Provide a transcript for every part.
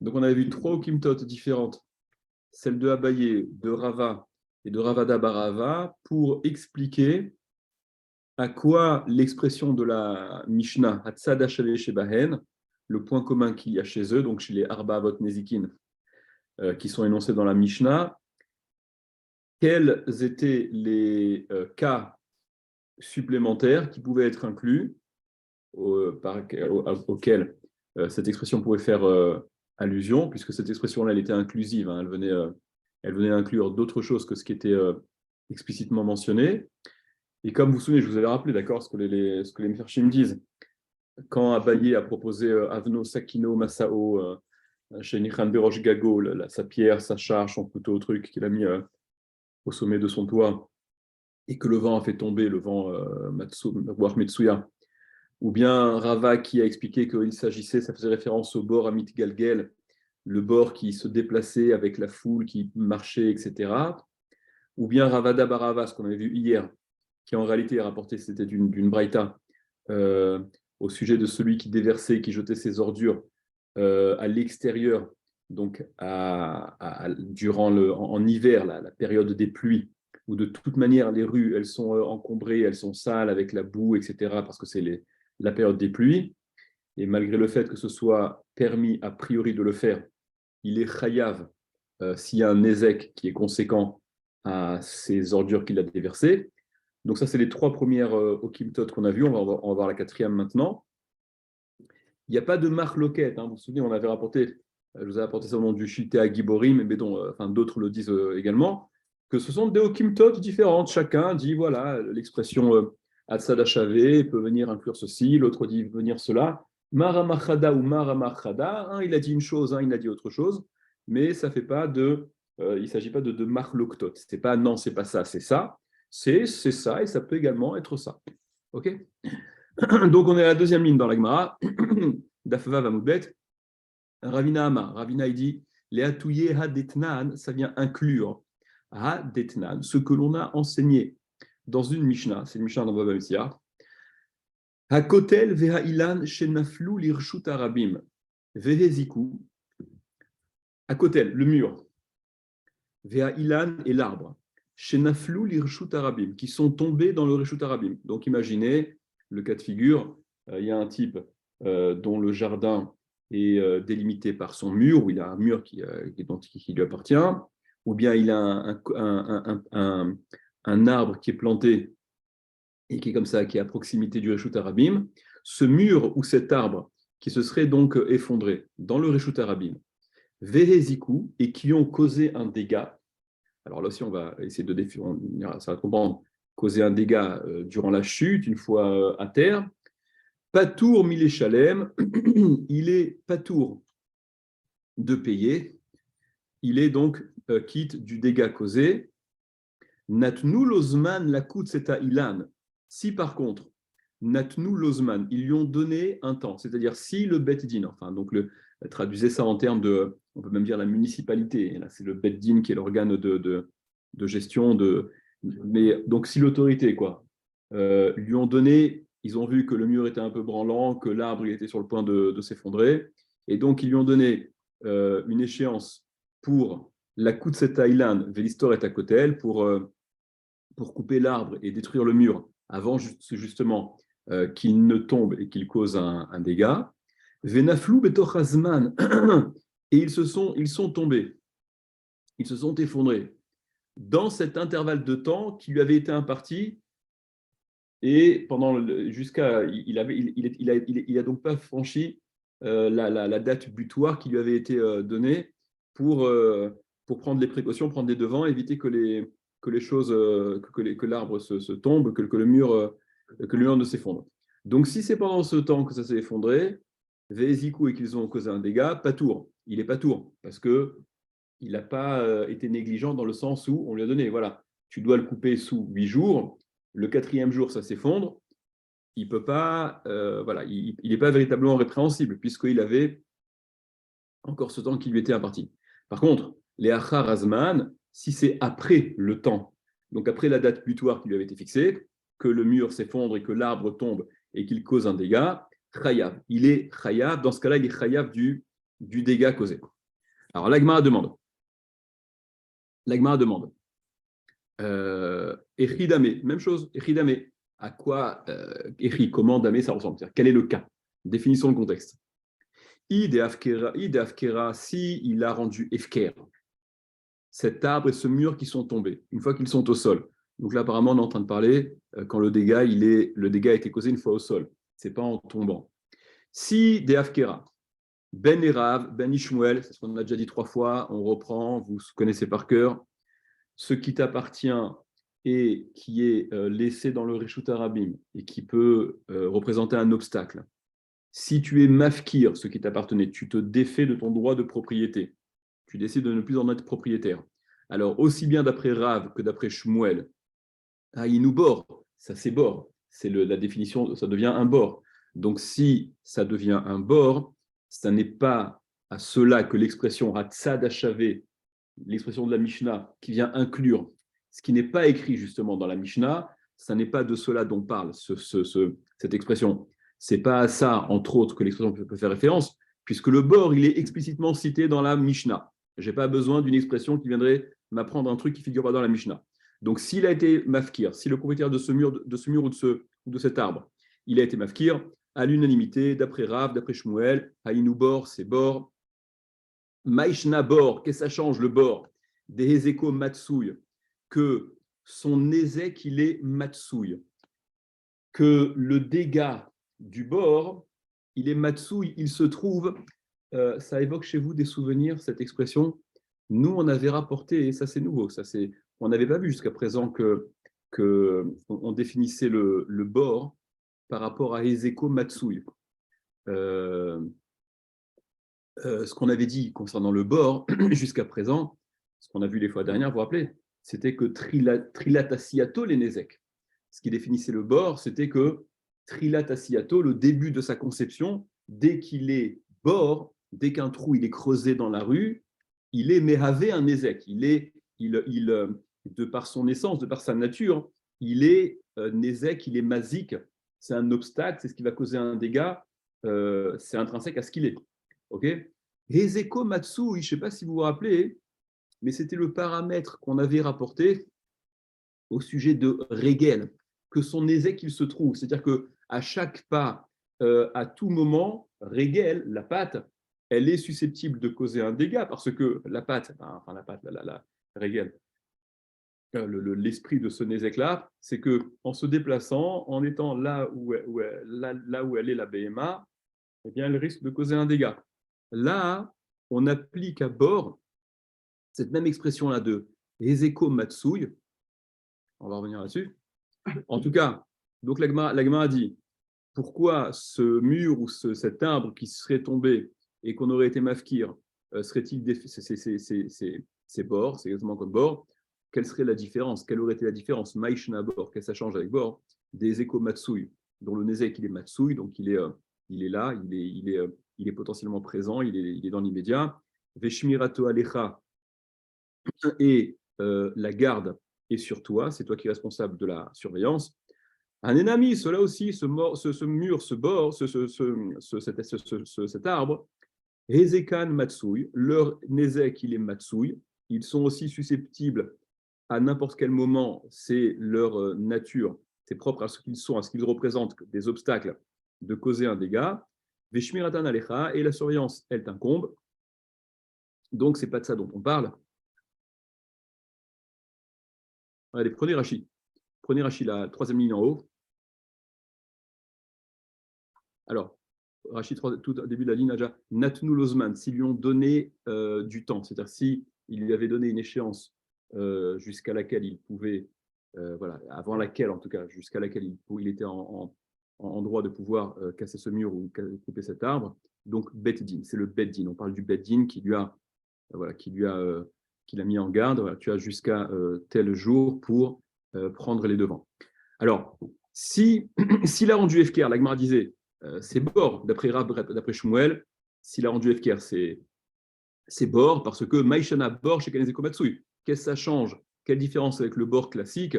Donc, on avait vu trois okimtot différentes, celle de Abaye, de Rava et de Ravada Barava, pour expliquer à quoi l'expression de la Mishnah, Hatzad Hashave Shebahen, le point commun qu'il y a chez eux, donc chez les Arba Avot Nezikin, qui sont énoncés dans la Mishnah, quels étaient les cas supplémentaires qui pouvaient être inclus, auxquels cette expression pouvait faire allusion, puisque cette expression-là, elle était inclusive, hein, elle venait inclure d'autres choses que ce qui était explicitement mentionné. Et comme vous vous souvenez, je vous avais rappelé, d'accord, ce que les Mefarshim disent, quand Abaye a proposé Avno, Sakino, Masao, chez Nichan Berosh Gago, sa pierre, sa charge, son couteau, truc qu'il a mis au sommet de son toit, et que le vent a fait tomber, le vent Metsuya, ou bien Rava qui a expliqué qu'il s'agissait, ça faisait référence au bord Amit Galgel, le bord qui se déplaçait avec la foule qui marchait, etc. Ou bien Ravada Barava, ce qu'on avait vu hier, qui en réalité a rapporté, c'était d'une braïta, au sujet de celui qui déversait, qui jetait ses ordures à l'extérieur, donc durant en hiver, la période des pluies, où de toute manière les rues, elles sont encombrées, elles sont sales avec la boue, etc., parce que c'est la période des pluies, et malgré le fait que ce soit permis a priori de le faire, il est chayav s'il y a un nézek qui est conséquent à ces ordures qu'il a déversées. Donc ça, c'est les trois premières okimtot qu'on a vues. On va voir la quatrième maintenant. Il n'y a pas de marloquette. Hein. Vous vous souvenez, on avait rapporté, je vous ai apporté ça au nom du Shiltea Giborim, mais d'autres le disent également, que ce sont des okimtot différentes. Chacun dit, voilà, l'expression Hatzad Hashave peut venir inclure ceci, l'autre dit venir cela. Maramachada ou Maramachada, un il a dit une chose, un il a dit autre chose, mais ça fait pas il ne s'agit pas de marloktot. C'est pas non, c'est pas ça, c'est ça. C'est ça et ça peut également être ça. OK. Donc, on est à la deuxième ligne dans la Gemara. Dafva Vamoudbet. Ravina Amar. Ravina, il dit Leatouye ha-detnan, ça vient inclure ha-detnan, ce que l'on a enseigné dans une Mishnah. C'est une Mishnah dans Baba Metzia. Ha-kotel veha-ilan shenaflu lirshut arabim. Veheziku. Ha-kotel, le mur. Veha-ilan et l'arbre. Shenaflu lirshut arabim, qui sont tombés dans le rishut arabim. Donc, imaginez le cas de figure, il y a un type dont le jardin est délimité par son mur, ou il a un mur qui lui appartient, ou bien il a un arbre qui est planté et qui est comme ça, qui est à proximité du Reshut Arabim. Ce mur ou cet arbre qui se serait donc effondré dans le Reshut Arabim, Veheziku, et qui ont causé un dégât. Alors là aussi, on va essayer de définir, ça va comprendre, causer un dégât durant la chute, une fois à terre. Patour mille chalem, il est patour de payer, il est donc quitte du dégât causé. Natnu lozman lakut seta ilan. Si par contre, Natnu lozman, ils lui ont donné un temps, c'est-à-dire si le Bet Din, enfin, donc traduisez ça en termes de, on peut même dire la municipalité, là c'est le Bet Din qui est l'organe de gestion, mais donc si l'autorité, quoi, lui ont donné, ils ont vu que le mur était un peu branlant, que l'arbre il était sur le point de s'effondrer, et donc ils lui ont donné une échéance pour la Kutseta Ilan, Vélistor est à côté elle, pour couper l'arbre et détruire le mur avant justement qu'il ne tombe et qu'il cause un dégât. Venaflou betochazman, et ils sont tombés, ils se sont effondrés dans cet intervalle de temps qui lui avait été imparti, et il a donc pas franchi la date butoir qui lui avait été donnée pour prendre les précautions, prendre les devants, éviter que les choses, que l'arbre se tombe, que le mur ne s'effondre. Donc, si c'est pendant ce temps que ça s'est effondré, Vézikou et qu'ils ont causé un dégât, pas tour. Il n'est pas tour parce que il n'a pas été négligent dans le sens où on lui a donné, voilà, tu dois le couper sous 8 jours. Le quatrième jour, ça s'effondre. Il peut pas, voilà, il n'est pas véritablement répréhensible puisqu'il avait encore ce temps qui lui était imparti. Par contre, les achar azman, si c'est après le temps, donc après la date butoir qui lui avait été fixée, que le mur s'effondre et que l'arbre tombe et qu'il cause un dégât, chayav. Il est chayav. Dans ce cas-là, il est chayav du dégât causé. Alors, l'Agmara demande. Echidame, même chose, Echidame. À quoi Echi, comment Dame ça ressemble? C'est-à-dire, quel est le cas? Définissons le contexte. Ide Afkera, si il a rendu Efker, cet arbre et ce mur qui sont tombés, une fois qu'ils sont au sol. Donc là, apparemment, on est en train de parler quand le dégât a été causé une fois au sol. Ce n'est pas en tombant. Si des Afkera, Ben Erav, Ben Ishmuel, c'est ce qu'on a déjà dit 3 fois, on reprend, vous connaissez par cœur, ce qui t'appartient et qui est laissé dans le Reshut Arabim et qui peut représenter un obstacle. Si tu es mafkir, ce qui t'appartenait, tu te défais de ton droit de propriété. Tu décides de ne plus en être propriétaire. Alors, aussi bien d'après Rav que d'après Shmuel, Haïnou bor, ça c'est bor. C'est la définition, ça devient un bor. Donc, si ça devient un bor, ça n'est pas à cela que l'expression Hatzad Hachavé, l'expression de la Mishnah, qui vient inclure ce qui n'est pas écrit justement dans la Mishnah, ça n'est pas de cela dont parle cette expression. C'est pas à ça, entre autres, que l'expression peut faire référence, puisque le bor, il est explicitement cité dans la Mishnah. Je n'ai pas besoin d'une expression qui viendrait m'apprendre un truc qui ne figure pas dans la Mishnah. Donc, s'il a été mafkir, si le propriétaire de ce mur ou de cet arbre, il a été mafkir, à l'unanimité, d'après Rav, d'après Shmuel, Haïnou bor, c'est bor. Maïshna bor, qu'est-ce que ça change le bor? Des Hezeko matsouille, que son ézek, il est matsouille. Que le dégât du bord, il est matsouille, il se trouve, ça évoque chez vous des souvenirs, cette expression. Nous, on avait rapporté, et ça c'est nouveau, on n'avait pas vu jusqu'à présent on définissait le bord par rapport à Ezeko matsouille. Ce qu'on avait dit concernant le bord jusqu'à présent, ce qu'on a vu les fois dernières, vous vous rappelez, c'était que trilatasiato l'enezek. Ce qui définissait le bord, c'était que trilatasiato, le début de sa conception, dès qu'il est bord, dès qu'un trou il est creusé dans la rue, il est méhavé un nezek. De par son essence, de par sa nature, il est nezek, il est mazik. C'est un obstacle, c'est ce qui va causer un dégât. C'est intrinsèque à ce qu'il est. Ok. Hezeko Matsui, je ne sais pas si vous vous rappelez, mais c'était le paramètre qu'on avait rapporté au sujet de Régel, que son ézek il se trouve. C'est-à-dire qu'à chaque pas, à tout moment, Régel, la patte, elle est susceptible de causer un dégât parce que la patte, la Régel, l'esprit de ce nézek-là, c'est qu'en se déplaçant, en étant là où elle est la BMA, eh bien, elle risque de causer un dégât. Là, on applique à bord cette même expression-là de Ezeko Matsui. On va revenir là-dessus. En tout cas, donc l'Agma a dit pourquoi ce mur ou cet arbre qui serait tombé et qu'on aurait été mafkir serait-il c'est bord, c'est exactement comme bord. Quelle serait la différence? Quelle aurait été la différence? Maïshna bord, qu'est-ce que ça change avec bord? Des Ezeko Matsui, dont le Nezek il est Matsui, donc il est là, il est potentiellement présent, il est dans l'immédiat. Veshmirato Alecha, et la garde est sur toi, c'est toi qui es responsable de la surveillance. Un ennemi, cela aussi, ce mur, ce bord, cet arbre, Hezekan Matsui, leur Nezek, il est Matsui, ils sont aussi susceptibles à n'importe quel moment, c'est leur nature, c'est propre à ce qu'ils sont, à ce qu'ils représentent, des obstacles, de causer un dégât. Veshmiratan Alecha, et la surveillance, elle t'incombe. Donc, ce n'est pas de ça dont on parle. Allez, prenez Rashi. Prenez Rashi, la troisième ligne en haut. Alors, Rashi, tout au début de la ligne, déjà, Natnu Lozman, s'ils lui ont donné du temps, c'est-à-dire s'il lui avait donné une échéance jusqu'à laquelle il pouvait, voilà, avant laquelle en tout cas, jusqu'à laquelle il était en droit de pouvoir casser ce mur ou couper cet arbre. Donc, Bet-Din, c'est le Bet-Din. On parle du Bet-Din qui l'a mis en garde. Voilà, tu as jusqu'à tel jour pour prendre les devants. Alors, s'il a rendu Efker, la Gemara disait, c'est bord, d'après Rab, d'après Shmuel, s'il a rendu Efker, c'est bord, parce que Maïshana bord chez Kanezeko Matsui. Qu'est-ce que ça change? Quelle différence avec le bord classique,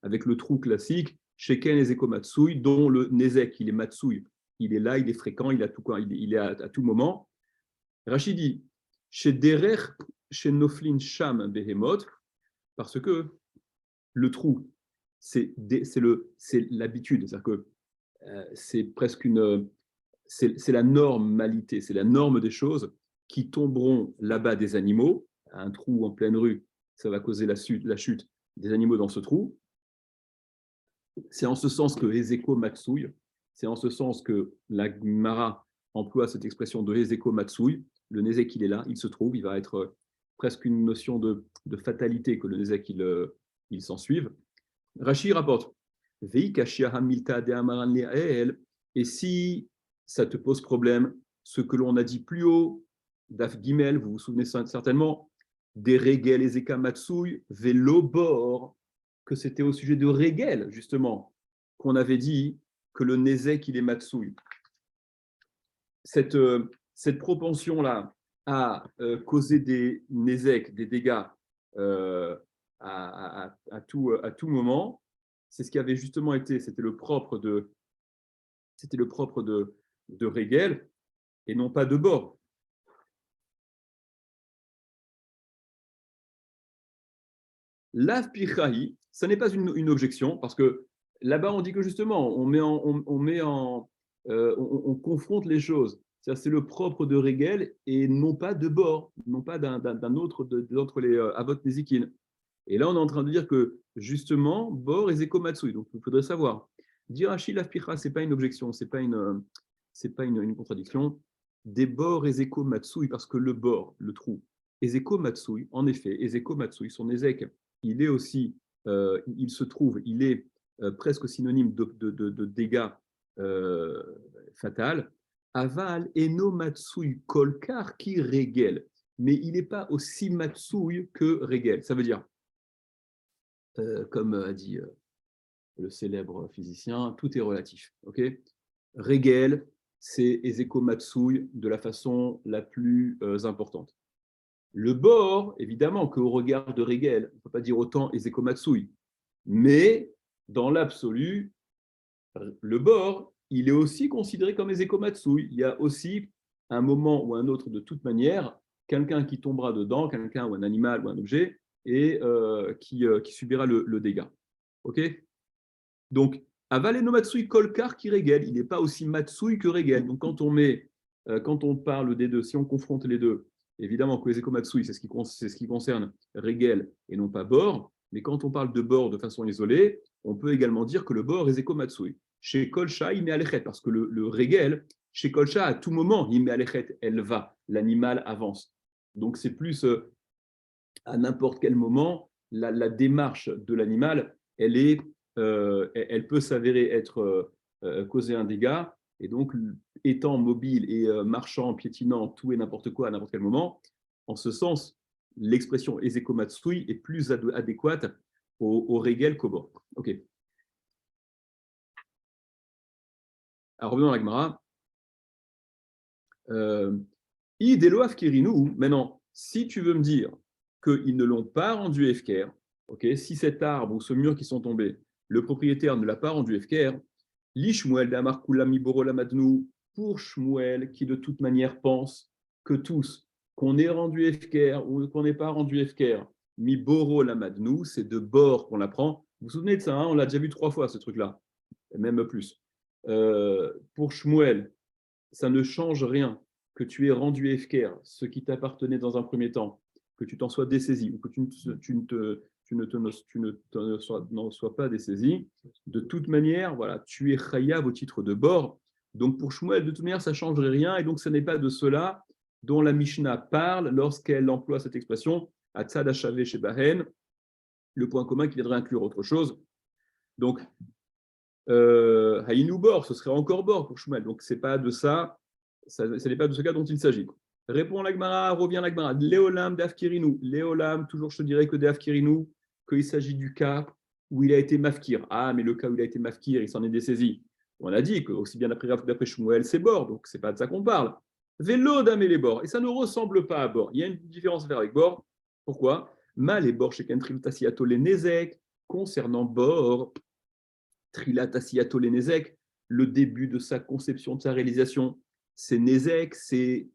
avec le trou classique, chez Kanezeko Matsui, dont le Nezek, il est Matsui, il est là, il est fréquent, il est à tout moment. Rachid dit, chez Derer, chez Noflin Sham Behemoth, parce que le trou, c'est l'habitude, c'est-à-dire que c'est presque c'est la normalité, c'est la norme des choses qui tomberont là-bas des animaux, un trou en pleine rue, ça va causer la chute des animaux dans ce trou. C'est en ce sens que Ezeko Matsui, c'est en ce sens que la Gemara emploie cette expression de Ezeko Matsui. Le Nézek, il est là, il se trouve, il va être presque une notion de fatalité que le Nézek, il s'en suive. Rashi rapporte, et si ça te pose problème, ce que l'on a dit plus haut, Daf Gimel, vous vous souvenez certainement, des Regel et Zeka Matsui, Velo Bor, que c'était au sujet de Regel, justement, qu'on avait dit que le Nézek, il est Matsui. Cette propension-là à causer des Nézek, des dégâts à tout moment, c'est ce qui avait justement été, c'était le propre de Regel et non pas de Bor. Lav Pichahi, ça n'est pas une objection, parce que là-bas, on dit que justement, on confronte les choses. C'est le propre de Regel et non pas de Bor, non pas d'un autre d'entre les Avot Nezikin. Et là, on est en train de dire que justement, Bor et Zeko Matsui. Donc, il faudrait savoir. Dire Hachi Lav Picha, ce n'est pas une objection, ce n'est pas une contradiction. Des Bor et Zeko Matsui, parce que le Bor, le trou, Ezeko Matsui, en effet, Ezeko Matsui, son Ezek, il est aussi, il se trouve, il est presque synonyme de dégâts fatal. Aval eno Matsui kolkar ki Regel. Mais il n'est pas aussi Matsui que Regel. Ça veut dire, comme a dit le célèbre physicien, tout est relatif. Okay, Regel, c'est Ezeko Matsui de la façon la plus importante. Le Bor, évidemment, qu'au regard de Regel, on ne peut pas dire autant Ezeko Matsui, mais dans l'absolu, le Bor, il est aussi considéré comme Ezeko Matsui. Il y a aussi un moment ou un autre, de toute manière, quelqu'un qui tombera dedans, quelqu'un ou un animal ou un objet, et qui subira le dégât. Ok. Donc, Aval eno Matsui kolkar ki Regel, il n'est pas aussi Matsui que Regel. Donc, quand on parle des deux, si on confronte les deux, évidemment que Ezeko Matsui, c'est ce qui concerne Regel et non pas Bor. Mais quand on parle de Bor de façon isolée, on peut également dire que le Bor est Ezeko Matsui. Chez Kolcha, il met Alechet, parce que le Regel, chez Kolcha, à tout moment, il met Alechet, elle va, l'animal avance. Donc, c'est plus à n'importe quel moment, la démarche de l'animal, elle peut s'avérer être causer un dégât, et donc étant mobile et marchant, piétinant, tout et n'importe quoi à n'importe quel moment, en ce sens, l'expression Ezeko Matsui est plus adéquate au Regel qu'au Bor. Ok. Alors revenons à la Gemara. Idelo Afkirinu, maintenant, si tu veux me dire qu'ils ne l'ont pas rendu Efker, okay, si cet arbre ou ce mur qui sont tombés, le propriétaire ne l'a pas rendu Efker, Lishmuel d'Amar Kulami Borolamadnu, pour Shmuel, qui de toute manière pense que tous, qu'on ait rendu Efker ou qu'on n'ait pas rendu Efker, Mi Borolamadnu, c'est de bord qu'on l'apprend. Vous vous souvenez de ça, hein, on l'a déjà vu 3 fois ce truc-là, même plus. Pour Shmuel, ça ne change rien que tu aies rendu Efker ce qui t'appartenait dans un premier temps, que tu t'en sois dessaisi ou que tu n'en sois pas dessaisi. De toute manière, voilà, tu es chayav au titre de bord. Donc pour Shmuel, de toute manière, ça ne changerait rien. Et donc ce n'est pas de cela dont la Mishnah parle lorsqu'elle emploie cette expression, Atzad Hashaveh Shebahen, le point commun qui viendrait inclure autre chose. Donc, Haïnou bord, ce serait encore bord pour Shmuel. Donc, ce n'est pas de ça, ce n'est pas de ce cas dont il s'agit. Répond l'Agmara, revient l'Agmara. Léolam d'Afkirinu. Léolam, toujours je te dirais que d'Afkirinu, qu'il s'agit du cas où il a été mafkir. Ah, mais le cas où il a été mafkir, il s'en est dessaisi. On a dit que, aussi bien d'après Shmuel, c'est bord, donc ce n'est pas de ça qu'on parle. Vélo d'Amé les bords. Et ça ne ressemble pas à bord. Il y a une différence à faire avec bord. Pourquoi? Mal les bords chez Kentrim Tassiato les Nezek, concernant bord. Trilat Asiato les Nezek, le début de sa conception, de sa réalisation, c'est Nezek, c'est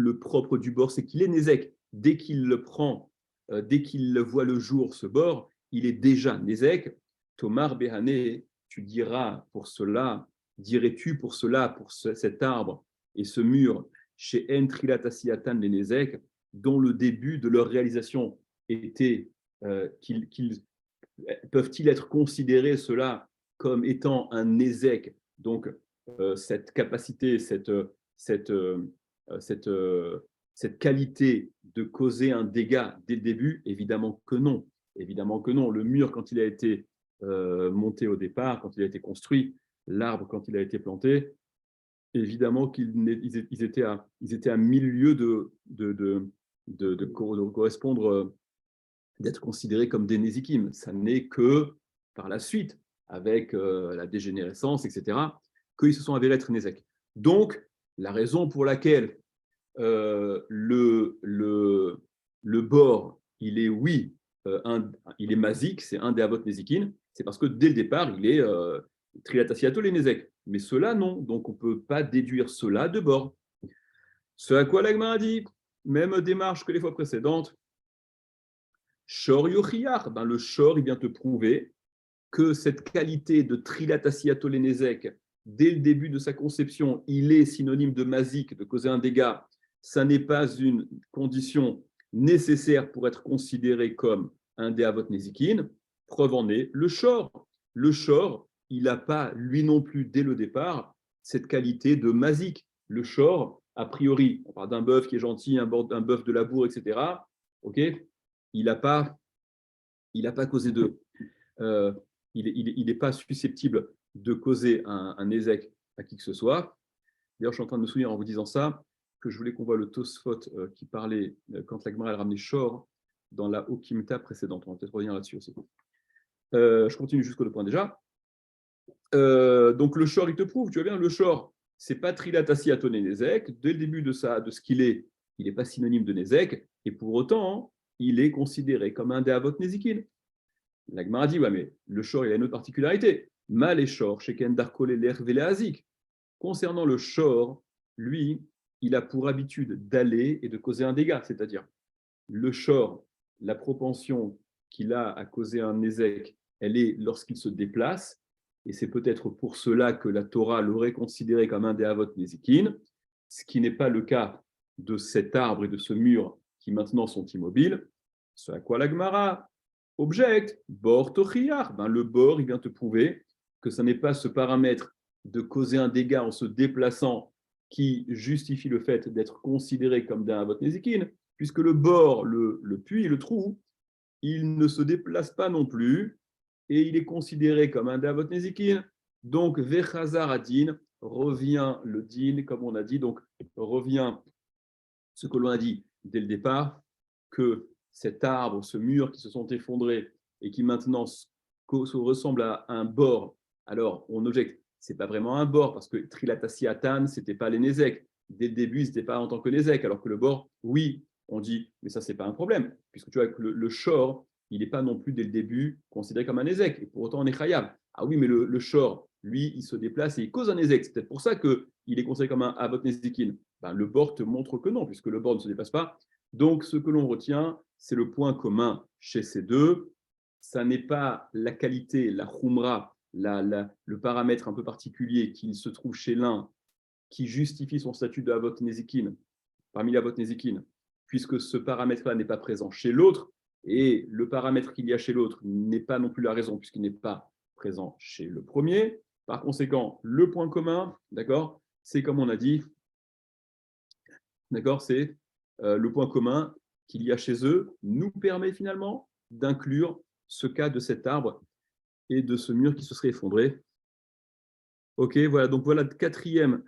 le propre du bord, c'est qu'il est Nézek. Dès qu'il le prend, dès qu'il voit le jour, ce bord, il est déjà Nézek. Tomar Behane, tu diras pour cela, dirais-tu pour cela, pour cet arbre et ce mur, chez En Trilat Asiyatan les Nézek, dont le début de leur réalisation était peuvent-ils être considérés cela comme étant un Nézek, donc cette capacité, cette, cette, cette qualité de causer un dégât dès le début? Évidemment que non. Évidemment que non. Le mur, quand il a été monté au départ, quand il a été construit, l'arbre, quand il a été planté, évidemment qu'ils étaient à 1000 lieues de correspondre, d'être considérés comme des nésikim. Ça n'est que par la suite, avec la dégénérescence, etc., qu'ils se sont avérés être nézek. Donc, la raison pour laquelle le bord, il est, oui, il est mazik, c'est un des avot nézikin, c'est parce que dès le départ, il est trilatasiato les nézek. Mais cela, non. Donc, on ne peut pas déduire cela de bord. Ce à quoi l'Agma a dit, même démarche que les fois précédentes, Shor Yochiach, le Shor, il vient te prouver que cette qualité de trilatasiato les nézek, dès le début de sa conception, il est synonyme de mazik, de causer un dégât. Ça n'est pas une condition nécessaire pour être considéré comme un des avot nézikin. Preuve en est le Shor. Le Shor, il n'a pas, lui non plus, dès le départ, cette qualité de mazik. Le Shor, a priori, on parle d'un bœuf qui est gentil, un bœuf de labour, etc. Ok, il n'a pas causé de. Il n'est pas susceptible de causer un ézec à qui que ce soit. D'ailleurs, je suis en train de me souvenir en vous disant ça que je voulais qu'on voit le Tosfot qui parlait quand la Gemara ramenait Shor dans la Okimta précédente. On va peut-être revenir là-dessus aussi. Je continue jusqu'au point déjà. Donc le Shor, il te prouve, tu vois bien, le Shor, c'est pas Trilatasi Atone Nezek. Dès le début de ce qu'il est, il n'est pas synonyme de Nezek, et pour autant, il est considéré comme un des Avot Nezikin. La Gemara dit, ouais, mais le Shor, il a une autre particularité. Mal et Shor, Sheken Darkole Lerveleazik. Concernant le Shor, lui, il a pour habitude d'aller et de causer un dégât, c'est-à-dire le Shor, la propension qu'il a à causer un Nezek, elle est lorsqu'il se déplace, et c'est peut-être pour cela que la Torah l'aurait considéré comme un des Avot Nezikin, ce qui n'est pas le cas de cet arbre et de ce mur qui maintenant sont immobiles. Ce à quoi la Gemara objecte, bord tochiar, le bord, il vient te prouver que ce n'est pas ce paramètre de causer un dégât en se déplaçant qui justifie le fait d'être considéré comme d'un Avot Nezikin, puisque le bord, le puits, le trou, il ne se déplace pas non plus, et il est considéré comme un Davot Nezikin. Donc, Vechazar Adin, revient le din, comme on a dit, donc revient ce que l'on a dit dès le départ, que cet arbre, ce mur qui se sont effondrés et qui maintenant ressemble à un bord. Alors, on objecte, ce n'est pas vraiment un bord, parce que Trilatasi Atan, ce n'était pas les Nézek. Dès le début, ce n'était pas en tant que Nézek, alors que le bord, oui, on dit, mais ça, ce n'est pas un problème, puisque tu vois que le shor, il n'est pas non plus dès le début considéré comme un Nézek, et pour autant on est Khayab. Ah oui, mais le shor, lui, il se déplace et il cause un Nézek. C'est peut-être pour ça qu'il est considéré comme un Avot Nezikin. Le bord te montre que non, puisque le bord ne se déplace pas. Donc, ce que l'on retient, c'est le point commun chez ces deux. Ça n'est pas la qualité, la khumra, le paramètre un peu particulier qui se trouve chez l'un qui justifie son statut de Avot Nezikin, parmi les Avot Nezikin, puisque ce paramètre-là n'est pas présent chez l'autre, et le paramètre qu'il y a chez l'autre n'est pas non plus la raison, puisqu'il n'est pas présent chez le premier. Par conséquent, le point commun, d'accord, c'est comme on a dit, d'accord, c'est le point commun qu'il y a chez eux nous permet finalement d'inclure ce cas de cet arbre et de ce mur qui se serait effondré. Ok, voilà, donc voilà quatrième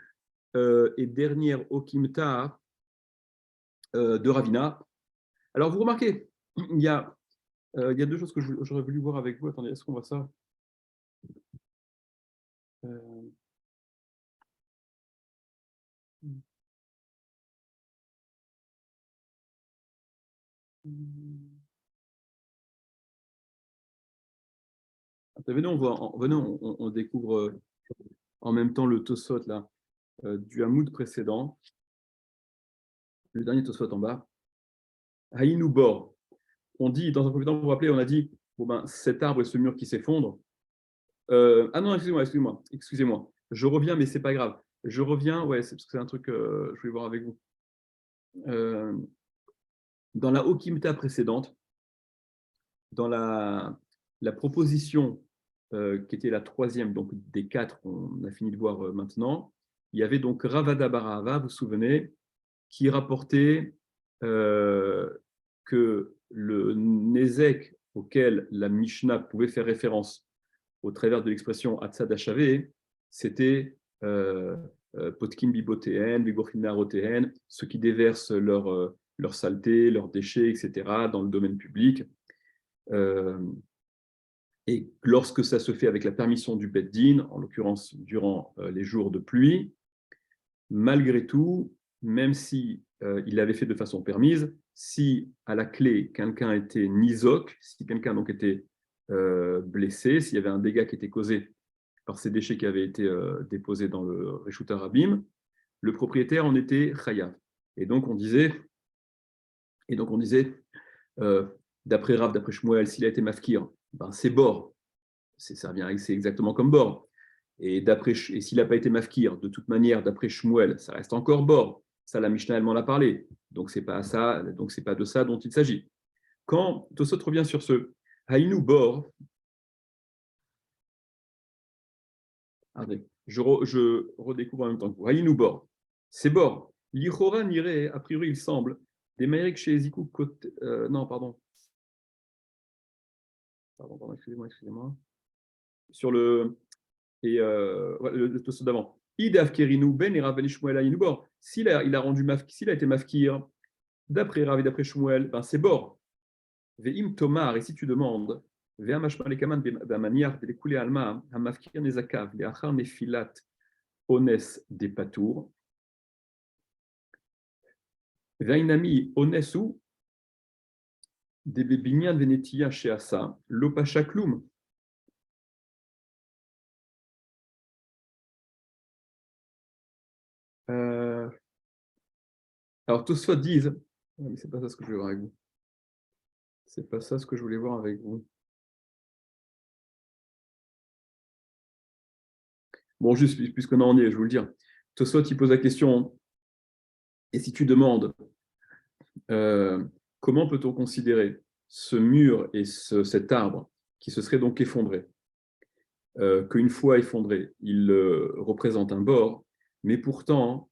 et dernière Okimta de Ravina. Alors vous remarquez, il y a deux choses que j'aurais voulu voir avec vous. Attendez, est-ce qu'on voit ça Venez, on découvre en même temps le Tosot là, du Hamoud précédent. Le dernier Tosfot en bas. Haïnou bor. On dit, dans un premier temps, vous vous rappelez, on a dit, bon ben, cet arbre et ce mur qui s'effondrent. Ah non, excusez-moi. Je reviens, mais c'est pas grave. Je reviens, ouais, c'est parce que c'est un truc que je voulais voir avec vous. Dans la Okimta précédente, dans la proposition qui était la troisième, donc des quatre qu'on a fini de voir maintenant, il y avait donc Ravada Barahava, vous vous souvenez, qui rapportait que le Nézek auquel la Mishnah pouvait faire référence au travers de l'expression Hatzad Hashavé, c'était Potkin Bibotéen, Bigorfinarotéen, ceux qui déversent leur saleté, leurs déchets, etc., dans le domaine public. Et lorsque ça se fait avec la permission du Beth Din, en l'occurrence durant les jours de pluie, malgré tout, même si il l'avait fait de façon permise, si à la clé quelqu'un était nizoc, si quelqu'un donc était blessé, s'il y avait un dégât qui était causé par ces déchets qui avaient été déposés dans le Reshut Harabim, le propriétaire en était chayav. Et donc on disait, d'après Rav, d'après Shmuel, s'il a été mafkir, ben c'est bord. C'est exactement comme bord. Et s'il n'a pas été mafkir, de toute manière, d'après Shmuel, ça reste encore bord. Ça, la Mishnah, elle m'en a parlé. Donc, c'est pas de ça dont il s'agit. Quand Tosot revient sur ce Haïnou bord, je redécouvre en même temps que vous. Haïnou bord, c'est bord. L'Ichora n'irait, a priori, il semble, des Maïrik chez Ezikou côté. Non, pardon. Pardon, excusez-moi. Sur le. Et le Tosot d'avant. Ben s'il a rendu s'il a été mafkir, d'après Rav et d'après Shmuel, ben c'est bord. Ve'im tomar, et si tu demandes, ve'amashma lekaman b'amaniach de'lekulei alma hamafkir nezakav le'achar nefilat ones des patour, ve'inami onesu de bebinyan venetia sheasa lopacha klum. Alors, Tosfot disent, mais c'est pas ça ce que je voulais voir avec vous. C'est pas ça ce que je voulais voir avec vous. Bon, juste puisqu'on en est, je vous le dire. Tosfot, il pose la question, et si tu demandes, comment peut-on considérer ce mur et cet arbre qui se serait donc effondré, qu'une fois effondré, il représente un bord, mais pourtant,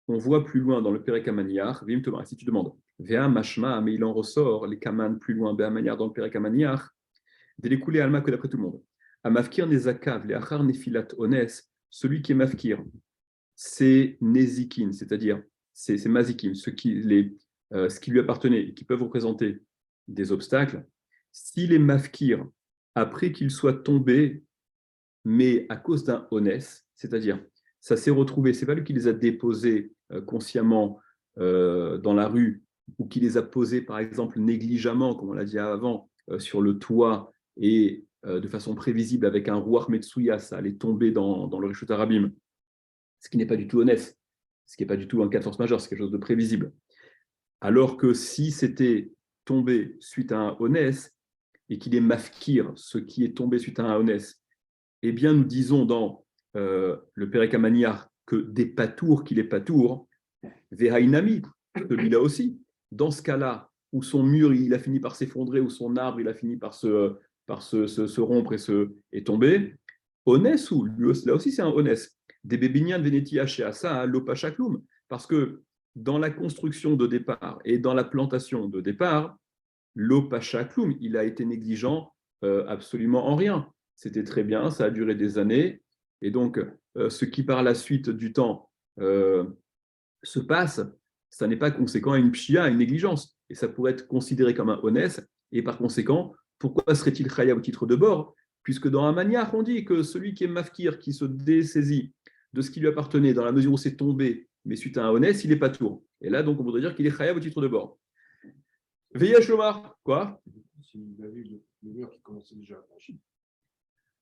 on voit plus loin dans le Perek HaManiach, si tu demandes, Vea Mashma, mais il en ressort les Kaman plus loin, Bea Maniach dans le Perek HaManiach, d'écouler Alma que d'après tout le monde. À Mafkir Nezakav, les Achar Nefilat Ones, celui qui est Mafkir, c'est Nezikin, c'est-à-dire c'est Mazikim, ce qui lui appartenait et qui peuvent représenter des obstacles. S'il est Mafkir, après qu'il soit tombé, mais à cause d'un onès, c'est-à-dire ça s'est retrouvé, c'est pas lui qui les a déposés consciemment dans la rue ou qui les a posés par exemple négligemment, comme on l'a dit avant, sur le toit et de façon prévisible avec un rouar metsuya, ça allait tomber dans le Reshut Harabim, ce qui n'est pas du tout honnête, ce qui n'est pas du tout un cas de force majeure, c'est quelque chose de prévisible. Alors que si c'était tombé suite à un onès et qu'il est mafkir, ce qui est tombé suite à un onès, eh bien, nous disons dans le Perek HaManiach que des patours qu'il est patour, Vehainami, celui-là aussi. Dans ce cas-là, où son mur il a fini par s'effondrer, où son arbre il a fini par se rompre et tomber, Onès, ou là aussi c'est un Onès. Des bébignan de Venetia chez Assa, l'Opachakloum, parce que dans la construction de départ et dans la plantation de départ, l'Opachakloum, il a été négligent absolument en rien. C'était très bien, ça a duré des années, et donc ce qui par la suite du temps se passe, ça n'est pas conséquent à une pshia, à une négligence, et ça pourrait être considéré comme un honnête, et par conséquent, pourquoi serait-il khaya au titre de bord? Puisque dans un maniach, on dit que celui qui est mafkir, qui se dessaisit de ce qui lui appartenait, dans la mesure où c'est tombé, mais suite à un honnête, il n'est pas tour. Et là, donc, on voudrait dire qu'il est khaya au titre de bord. Veyesh Lomar, quoi? S'il avait le mur qui commençait déjà à franchir.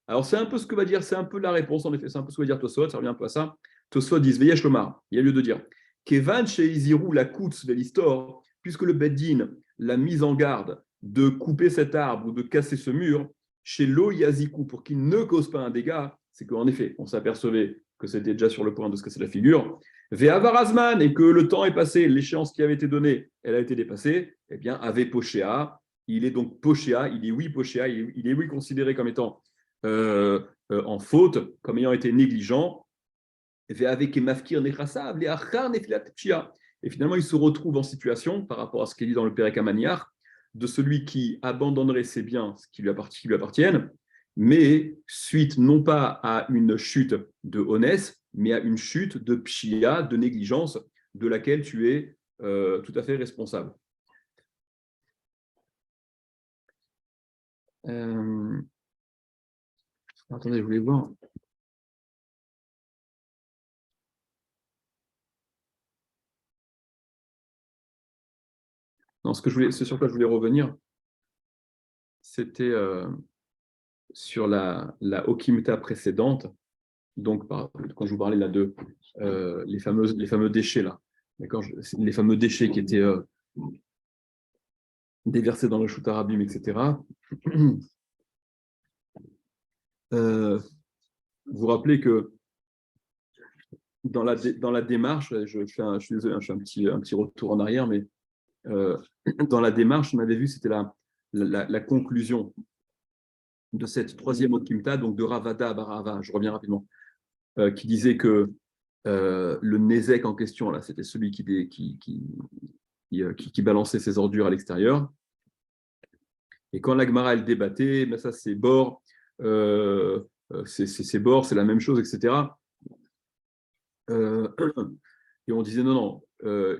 Alors, c'est un peu ce que va dire, c'est un peu la réponse, en effet, c'est un peu ce que va dire Tosfot, ça revient un peu à ça. Tosfot dit Veyesh Lomar, il y a lieu de dire Kevan chez Izirou la Koutz Velistor, puisque le Beddin l'a mise en garde de couper cet arbre ou de casser ce mur, chez Lo Yaziku, pour qu'il ne cause pas un dégât, c'est qu'en effet, on s'apercevait que c'était déjà sur le point de se casser la figure, Ve'avarazman, et que le temps est passé, l'échéance qui avait été donnée, elle a été dépassée, eh bien, avait Pochéa, il est donc Pochéa, il est oui Pochéa, il est oui considéré comme étant en faute, comme ayant été négligent, et finalement, il se retrouve en situation, par rapport à ce qui est dit dans le Pérek Amaniach, de celui qui abandonnerait ses biens qui lui appartiennent, mais suite non pas à une chute de honnêteté, mais à une chute de pshia, de négligence, de laquelle tu es tout à fait responsable. Attendez, je voulais voir. Non, ce sur quoi je voulais revenir, c'était sur la Okimta précédente. Donc, quand je vous parlais là de les fameux déchets, là, d'accord, les fameux déchets qui étaient déversés dans le Shutarabim, etc. Vous vous rappelez que dans la démarche, je suis désolé, je fais un petit retour en arrière, mais dans la démarche, on avait vu, c'était la conclusion de cette troisième Okimta, donc de Ravada Barava, je reviens rapidement, qui disait que le Nézek en question, là, c'était celui qui balançait ses ordures à l'extérieur. Et quand l'Agmara, elle débattait, ben ça, c'est bord, c'est bord, c'est la même chose, etc. Et on disait non,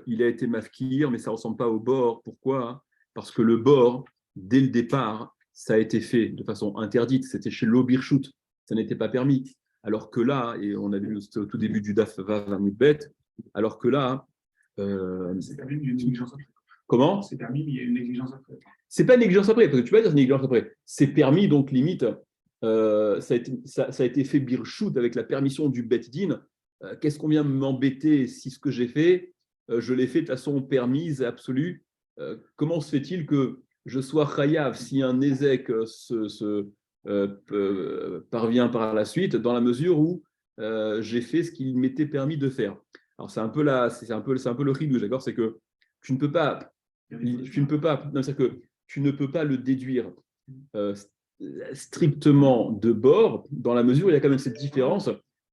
il a été mafkir, mais ça ne ressemble pas au bord. Pourquoi? Parce que le bord, dès le départ, ça a été fait de façon interdite. C'était chez l'Obirchut, ça n'était pas permis. Alors que là, et on a vu au tout début du Daf Vav Amudbet, alors que là. C'est permis, mais il y a une négligence après. Comment? C'est permis, mais il y a une négligence après. C'est pas une négligence après, parce que tu vas dire une négligence après. C'est permis, donc limite, ça a été fait birchout avec la permission du Bet Din. Qu'est-ce qu'on vient m'embêter si ce que j'ai fait, je l'ai fait de façon permise, absolue. Comment se fait-il que je sois chayav si un Nézek parvient par la suite, dans la mesure où j'ai fait ce qu'il m'était permis de faire. Alors c'est un peu le ridouche, d'accord? C'est que tu ne peux pas, c'est-à-dire que tu ne peux pas le déduire strictement de bord, dans la mesure où il y a quand même cette différence.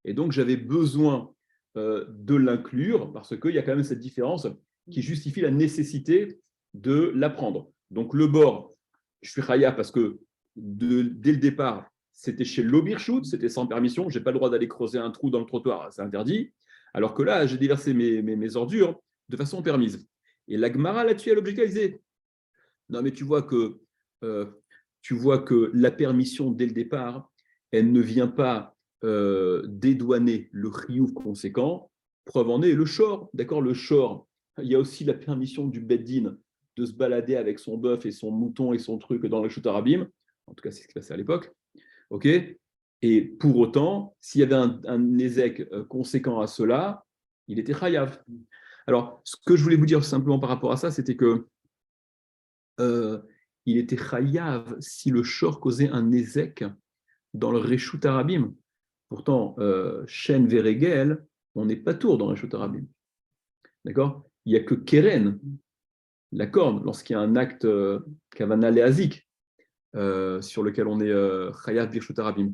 Et donc, j'avais besoin de l'inclure parce qu'il y a quand même cette différence qui justifie la nécessité de l'apprendre. Donc, le bord, je suis chaya parce que dès le départ, c'était chez l'Obirchut, c'était sans permission, je n'ai pas le droit d'aller creuser un trou dans le trottoir, c'est interdit. Alors que là, j'ai déversé mes ordures de façon permise. Et la Gemara, là-dessus, elle objectait, elle disait non, mais tu vois que la permission, dès le départ, elle ne vient pas dédouaner le chiyuv conséquent. Preuve en est le shor. D'accord, le shor, il y a aussi la permission du beddin de se balader avec son bœuf et son mouton et son truc dans le Shutarabim. En tout cas, c'est ce qui se passait à l'époque. OK. Et pour autant, s'il y avait un ézek conséquent à cela, il était chayav. Alors, ce que je voulais vous dire simplement par rapport à ça, c'était que il était chayav si le shor causait un ézek dans le Reshut Arabim. Pourtant, Shen Veregel, on n'est pas tour dans le Reshut Arabim. D'accord? Il n'y a que Keren, la corne, lorsqu'il y a un acte Kavana Leazik, sur lequel on est chayav Birshut Arabim.